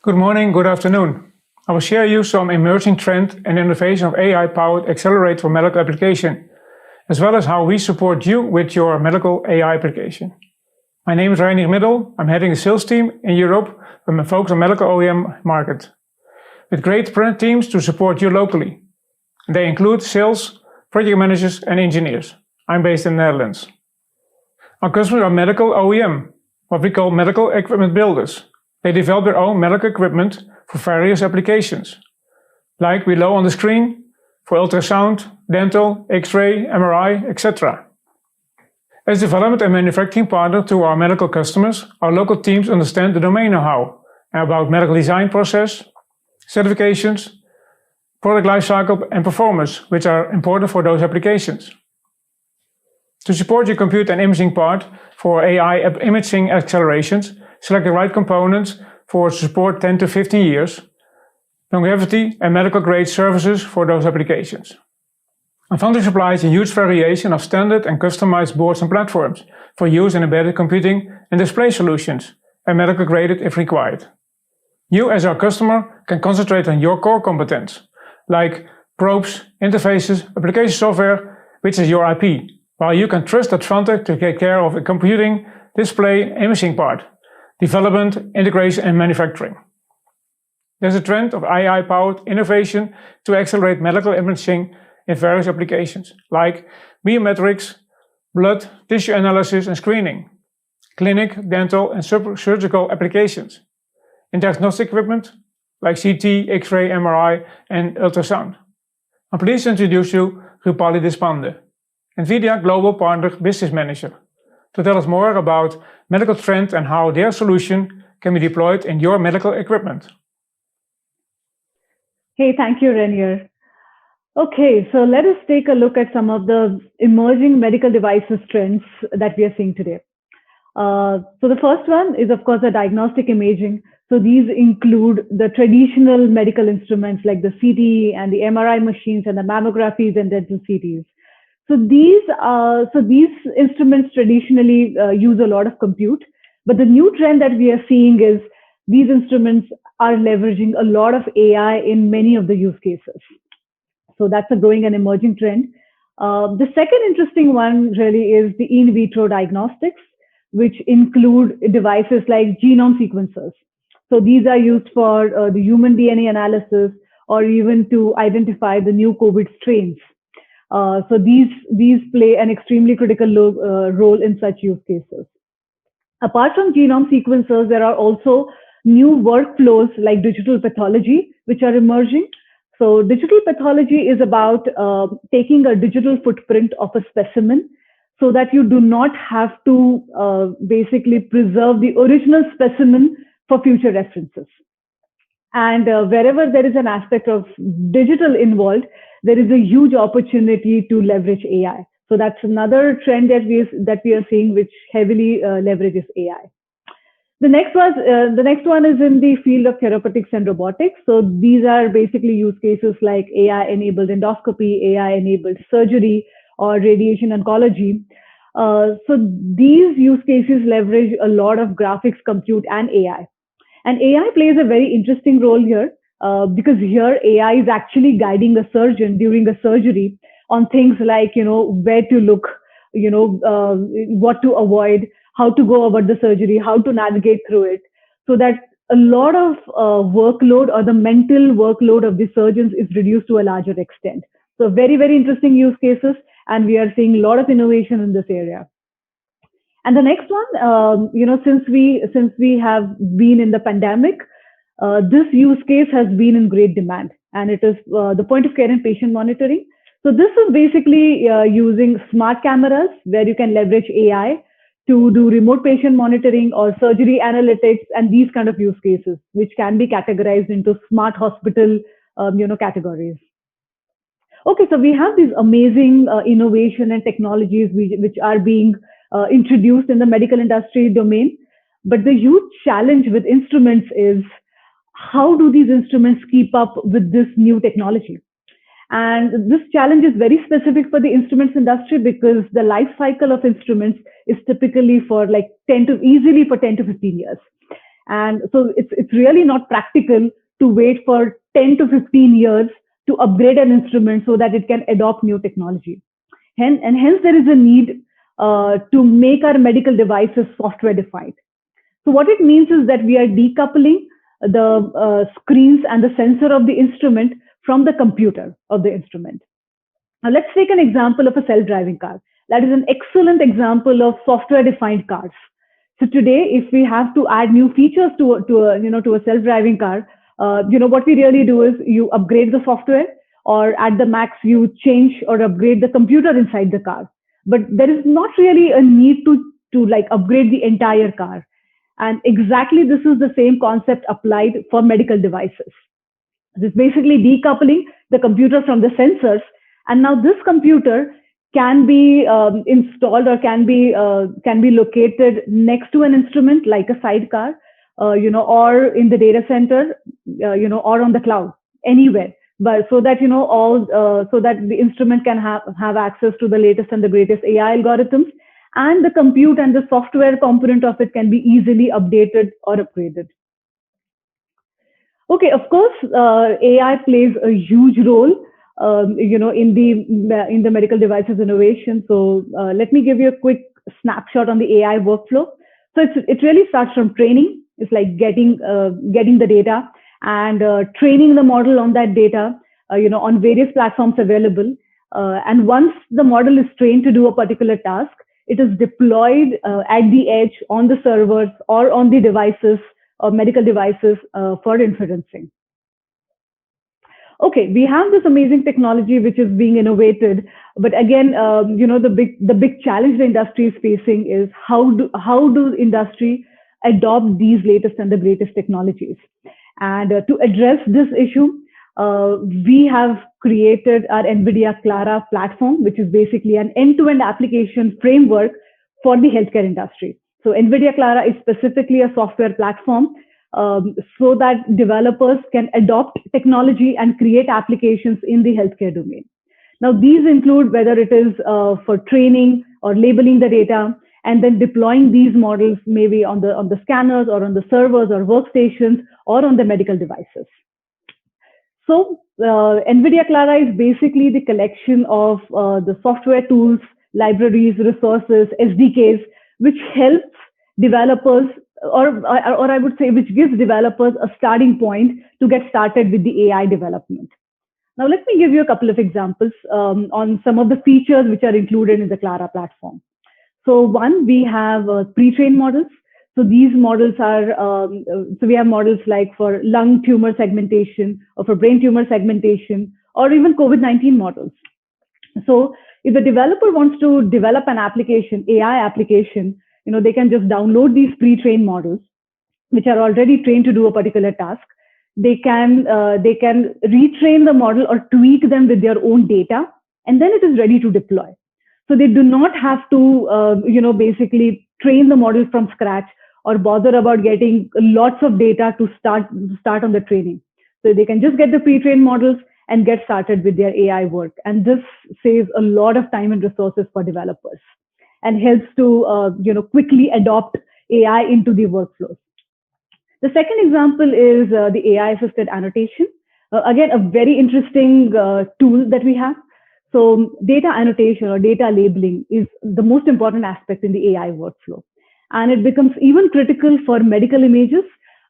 Good morning, good afternoon. I will share you some emerging trend and innovation of AI-powered accelerate for medical application, as well as how we support you with your medical AI application. My name is Reinier Middel. I'm heading the sales team in Europe with my focus on medical OEM market, with great product teams to support you locally. They include sales, project managers, and engineers. I'm based in the Netherlands. Our customers are medical OEM, what we call medical equipment builders. They develop their own medical equipment for various applications, like below on the screen, for ultrasound, dental, X-ray, MRI, etc. As development and manufacturing partner to our medical customers, our local teams understand the domain know-how about medical design process, certifications, product lifecycle and performance, which are important for those applications. To support your compute and imaging part for AI imaging accelerations, select the right components for support 10 to 15 years, longevity and medical grade services for those applications. Foundry supplies a huge variation of standard and customized boards and platforms for use in embedded computing and display solutions, and medical graded if required. You as our customer can concentrate on your core competence, like probes, interfaces, application software, which is your IP, while you can trust Advantech to take care of the computing, display, imaging part, development, integration and manufacturing. There's a trend of AI-powered innovation to accelerate medical imaging in various applications, like biometrics, blood, tissue analysis and screening, clinic, dental and surgical applications, in diagnostic equipment, like CT, X-ray, MRI and ultrasound. I'm pleased to introduce you Rupali Deshpande, NVIDIA Global Partner Business Manager, to tell us more about medical trend and how their solution can be deployed in your medical equipment. Hey, thank you, Reinier. Okay, so let us take a look at some of the emerging medical devices trends that we are seeing today. So the first one is, of course, the diagnostic imaging. So these include the traditional medical instruments like the CT and the MRI machines and the mammographies and dental CTs. So these instruments traditionally use a lot of compute, but the new trend that we are seeing is these instruments are leveraging a lot of AI in many of the use cases. So that's a growing and emerging trend. The second interesting one really is the in vitro diagnostics, which include devices like genome sequencers. So these are used for the human DNA analysis or even to identify the new COVID strains. So these play an extremely critical role in such use cases. Apart from genome sequencers, there are also new workflows like digital pathology, which are emerging. So digital pathology is about taking a digital footprint of a specimen so that you do not have to basically preserve the original specimen for future references. And wherever there is an aspect of digital involved, there is a huge opportunity to leverage AI. So that's another trend that we are seeing, which heavily leverages AI. The next one is in the field of therapeutics and robotics. So these are basically use cases like AI-enabled endoscopy, AI-enabled surgery, or radiation oncology. So these use cases leverage a lot of graphics, compute, and AI. And AI plays a very interesting role here because here AI is actually guiding a surgeon during a surgery on things like, where to look, what to avoid, how to go about the surgery, how to navigate through it, so that a lot of workload or the mental workload of the surgeons is reduced to a larger extent. So very, very interesting use cases, and we are seeing a lot of innovation in this area. And the next one, since we have been in the pandemic, this use case has been in great demand, and it is the point of care and patient monitoring. So this is basically using smart cameras where you can leverage AI to do remote patient monitoring or surgery analytics and these kind of use cases, which can be categorized into smart hospital, categories. Okay, so we have these amazing innovation and technologies which are being introduced in the medical industry domain. But the huge challenge with instruments is how do these instruments keep up with this new technology? And this challenge is very specific for the instruments industry because the life cycle of instruments is typically for like 10 to 15 years. And so it's really not practical to wait for 10 to 15 years to upgrade an instrument so that it can adopt new technology. Hence there is a need to make our medical devices software defined. So what it means is that we are decoupling the screens and the sensor of the instrument from the computer of the instrument. Now let's take an example of a self-driving car. That is an excellent example of software-defined cars. So today, if we have to add new features to a self-driving car, what we really do is you upgrade the software, or at the max you change or upgrade the computer inside the car. But there is not really a need to like upgrade the entire car. And exactly this is the same concept applied for medical devices. It's basically decoupling the computer from the sensors, and now this computer can be installed or can be located next to an instrument like a sidecar, or in the data center, or on the cloud, anywhere. But so that so that the instrument can have access to the latest and the greatest AI algorithms, and the compute and the software component of it can be easily updated or upgraded. Okay, of course, AI plays a huge role, in the medical devices innovation. So let me give you a quick snapshot on the AI workflow. So it really starts from training. It's like getting the data and training the model on that data, on various platforms available. And once the model is trained to do a particular task, it is deployed at the edge on the servers or on the devices or medical devices for inferencing. Okay, we have this amazing technology which is being innovated, but again, the big challenge the industry is facing is how do industry adopt these latest and the greatest technologies. And to address this issue, we have created our NVIDIA Clara platform, which is basically an end-to-end application framework for the healthcare industry. So NVIDIA Clara is specifically a software platform so that developers can adopt technology and create applications in the healthcare domain. Now, these include whether it is for training or labeling the data, and then deploying these models maybe on the scanners or on the servers or workstations or on the medical devices. So NVIDIA Clara is basically the collection of the software tools, libraries, resources, SDKs, which helps developers, or I would say, which gives developers a starting point to get started with the AI development. Now, let me give you a couple of examples on some of the features which are included in the Clara platform. So one, we have pre-trained models. So these models are, so we have models like for lung tumor segmentation or for brain tumor segmentation, or even COVID-19 models. So if the developer wants to develop an application, AI application, they can just download these pre-trained models, which are already trained to do a particular task. They can retrain the model or tweak them with their own data, and then it is ready to deploy. So they do not have to, basically train the model from scratch or bother about getting lots of data to start on the training. So they can just get the pre-trained models and get started with their AI work. And this saves a lot of time and resources for developers and helps to, quickly adopt AI into the workflows. The second example is the AI-assisted annotation. Again, a very interesting tool that we have. So data annotation or data labeling is the most important aspect in the AI workflow. And it becomes even critical for medical images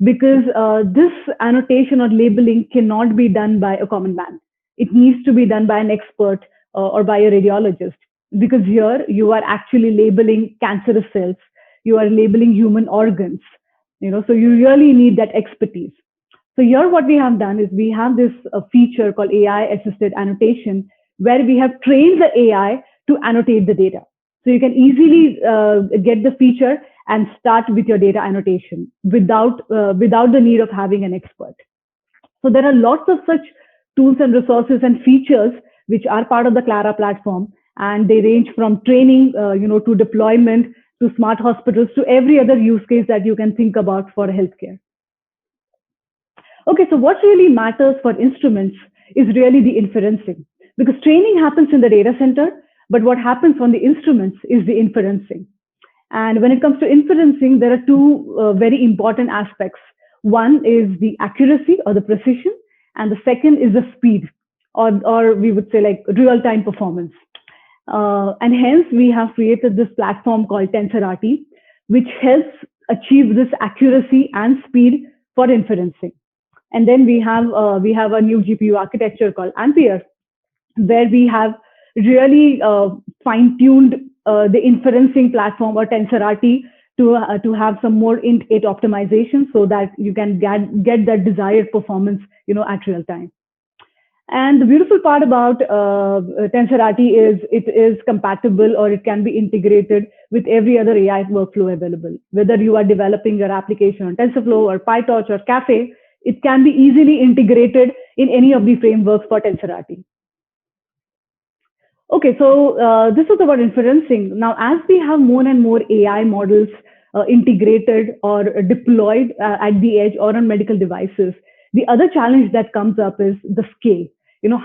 because this annotation or labeling cannot be done by a common man. It needs to be done by an expert or by a radiologist, because here you are actually labeling cancerous cells, you are labeling human organs, so you really need that expertise. So here what we have done is we have this feature called AI-assisted annotation, where we have trained the AI to annotate the data. So you can easily get the feature and start with your data annotation without the need of having an expert. So there are lots of such tools and resources and features which are part of the Clara platform, and they range from training, to deployment, to smart hospitals, to every other use case that you can think about for healthcare. Okay, so what really matters for instruments is really the inferencing, because training happens in the data center, but what happens on the instruments is the inferencing. And when it comes to inferencing, there are two very important aspects. One is the accuracy or the precision, and the second is the speed, or we would say like real-time performance. And hence, we have created this platform called TensorRT, which helps achieve this accuracy and speed for inferencing. And then we have a new GPU architecture called Ampere, where we have really fine-tuned the inferencing platform or TensorRT to have some more int8 optimization so that you can get that desired performance, at real time. And the beautiful part about TensorRT is it is compatible, or it can be integrated with every other AI workflow available. Whether you are developing your application on TensorFlow or PyTorch or Caffe, it can be easily integrated in any of the frameworks for TensorRT. Okay, so this was about inferencing. Now, as we have more and more AI models integrated or deployed at the edge or on medical devices, the other challenge that comes up is the scale.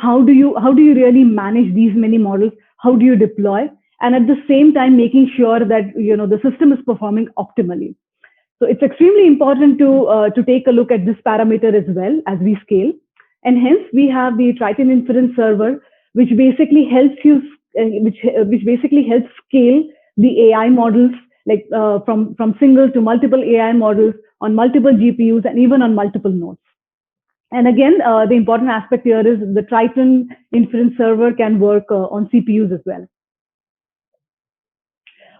How do you really manage these many models? How do you deploy? And at the same time, making sure that the system is performing optimally. So it's extremely important to take a look at this parameter as well as we scale. And hence, we have the Triton Inference Server, which basically helps you, which basically helps scale the AI models, like from single to multiple AI models on multiple GPUs and even on multiple nodes. And again, the important aspect here is the Triton Inference Server can work on CPUs as well.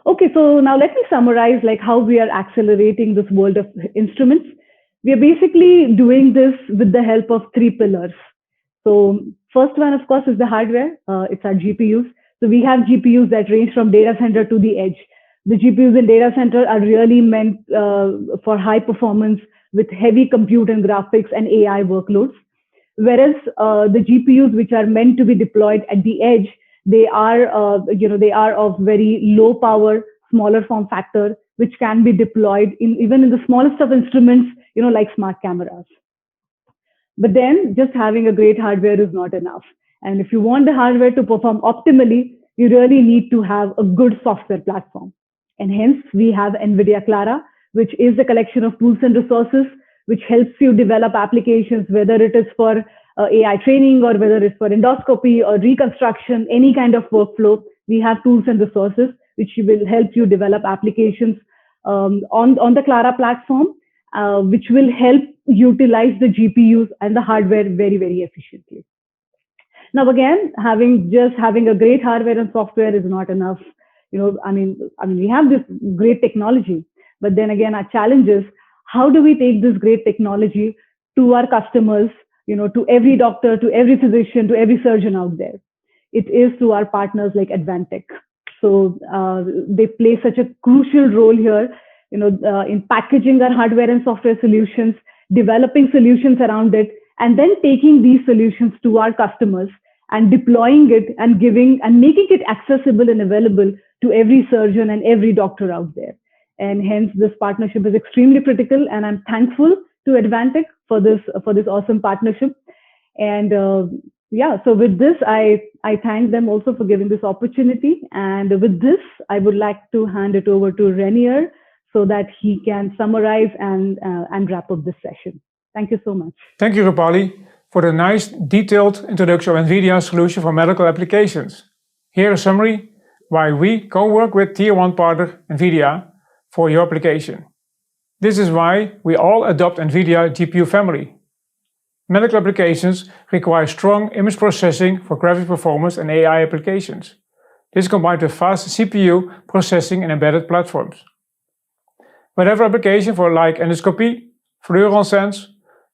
Okay, so now let me summarize like how we are accelerating this world of instruments. We are basically doing this with the help of three pillars. So first one, of course, is the hardware. It's our GPUs. So we have GPUs that range from data center to the edge. The GPUs in data center are really meant for high performance with heavy compute and graphics and AI workloads. Whereas the GPUs which are meant to be deployed at the edge, they are of very low power, smaller form factor, which can be deployed even in the smallest of instruments, like smart cameras. But then just having a great hardware is not enough. And if you want the hardware to perform optimally, you really need to have a good software platform. And hence we have NVIDIA Clara, which is a collection of tools and resources, which helps you develop applications, whether it is for AI training or whether it's for endoscopy or reconstruction, any kind of workflow. We have tools and resources which will help you develop applications on the Clara platform, which will help utilize the GPUs and the hardware very, very efficiently. Now, again, having a great hardware and software is not enough. I mean, we have this great technology, but then again, our challenge is how do we take this great technology to our customers, to every doctor, to every physician, to every surgeon out there? It is through our partners like Advantech. So they play such a crucial role here, in packaging our hardware and software solutions, developing solutions around it, and then taking these solutions to our customers and deploying it and making it accessible and available to every surgeon and every doctor out there. And hence this partnership is extremely critical, and I'm thankful to Advantech for this awesome partnership. And so with this, I thank them also for giving this opportunity. And with this, I would like to hand it over to Renier so that he can summarize and wrap up this session. Thank you so much. Thank you, Rupali, for the nice detailed introduction of NVIDIA's solution for medical applications. Here a summary why we co-work with Tier 1 partner NVIDIA for your application. This is why we all adopt NVIDIA GPU family. Medical applications require strong image processing for graphic performance and AI applications. This is combined with fast CPU processing and embedded platforms. Whatever application for like endoscopy, fluorescence,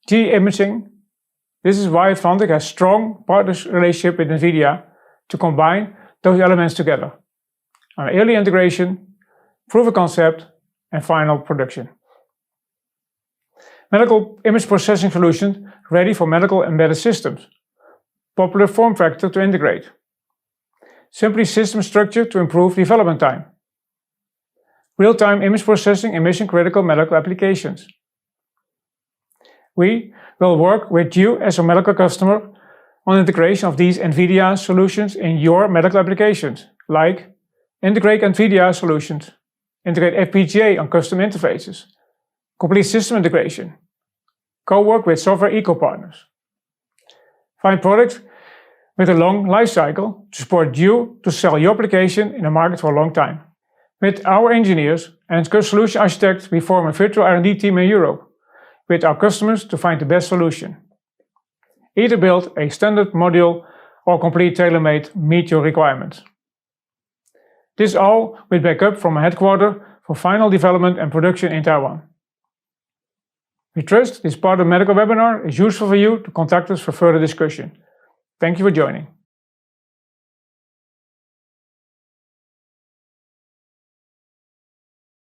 GE imaging, this is why Advantech has strong partnership relationship with NVIDIA to combine those elements together. Early integration, proof of concept, and final production. Medical image processing solutions ready for medical embedded systems. Popular form factor to integrate. Simply system structure to improve development time. Real-time image processing in mission-critical medical applications. We will work with you as a medical customer on integration of these NVIDIA solutions in your medical applications, like integrate NVIDIA solutions integrate FPGA on custom interfaces, complete system integration, co-work with software eco-partners. Find products with a long life cycle to support you to sell your application in the market for a long time. With our engineers and solution architects, we form a virtual R&D team in Europe with our customers to find the best solution. Either build a standard module or complete tailor-made meet your requirements. This all with backup from a headquarters for final development and production in Taiwan. We trust this part of medical webinar is useful for you to contact us for further discussion. Thank you for joining.